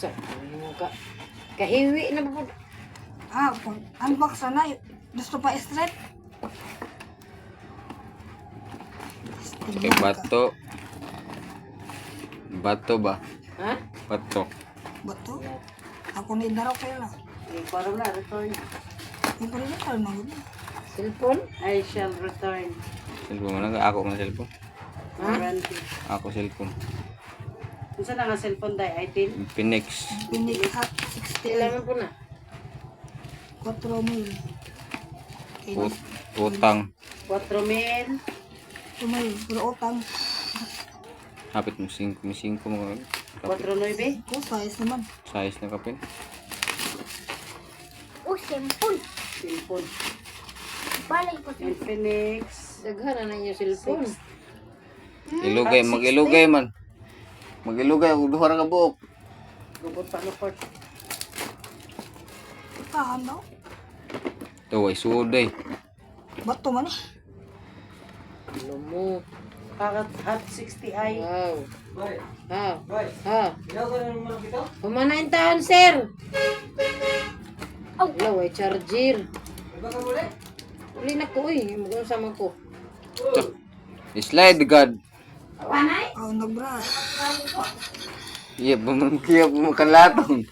buksan. Kahiwi na ba? Pag unbox na, gusto pa straight. Okay, bato. Bato ba? Ha? Bato. Bato? Ako ni daraw kayo na. Parang na, return. Hindi pa rin ito na gud. Cellphone? I shall return. Cellphone mo na. Ako ng cellphone. Warranty. Ako cellphone. Saan na nga cellphone tayo? item? Phoenix. Pinig hat 60 Kailangan po na. 4,000. Utang. 4,000. Tumay, puro utang. Hapit mo 5 mo. 4,900. Ko size naman. Size na kape. Simple. Cellphone. Balay ko. Infinix. Daghan na yung cellphone. Ilugay, mag-ilugay man. Mag-ilugay, duha ra ka buok. Gubot pa no port. Tahan daw. Ito ay suday. Bato man eh. Ano mo? Hot 60i. Wow. Ha. Humanain taon, sir. Hello, ay charger. Uli na ko eh. Mag-usama ko. Slide god. Nagbra. Iya, bumangkiya bumakalatong.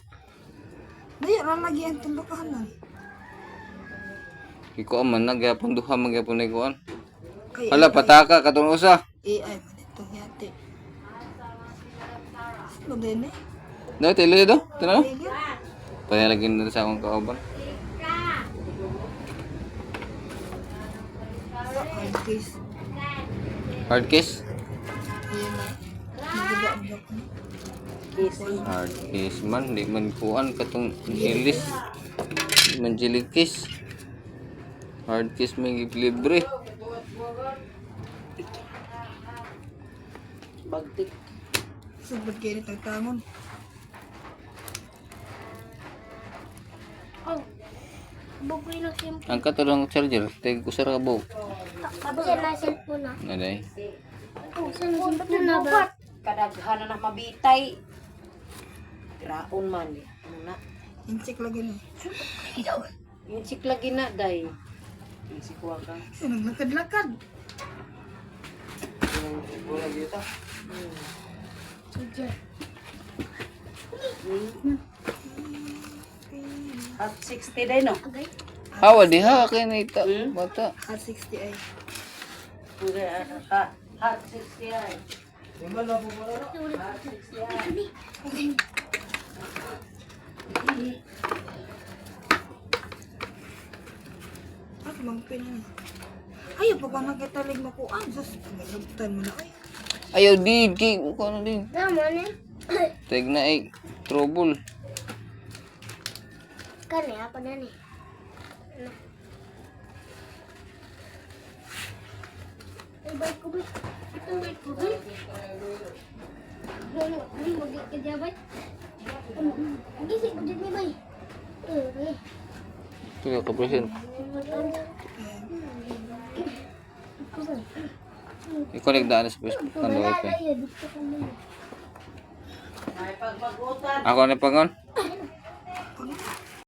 Daya ra lagi ang tindukahanan. Iko man nagyapon duha magyapon ni kuan. Kay Hala pataka katong usa. AI man ito yate. Ano din eh? Daw tilo do. Tanaw. Tigil. Payalagin na sa akong kauban. Hard case. Hard case. Ayan na. Nagigabak na. Hard case man di man kuan katong ilis. Di man jilid case. Hard case may libre. Bagtik. Sabot kayo nitang tangon. Bugoy na simple. Ang katulong charger, tig usar ka buok. Tapos yan na cellphone na. Naday. Saan na cellphone na ba? Kadaghan na mabitay. Raon man eh. Ano na? Insik lagi na. Yung sik lagi na, day. Yung sikwa ka. Naglakad-lakad. Wala dito. Charger. Hot 60 day, no? Agay. Hawa di ha kay na ita bata. Hot 60 ay. Hot 60 ay. Ako mang pinan. Ayaw pa ba nakitalig mo kuan? Sus, naglabutan mo na ay. Ayaw di kay ko na din. Tama na. Tig na ay trouble. Kani, ako na ni. Ay, balik ko ba? Itong balik ko ba? Ay, mag-i ka dyan ba? Gising ko dyan ni bay. Tuloy ka present. I-connect daan sa Facebook kan wifi. Ay, pagpagutan. Ako na pangon.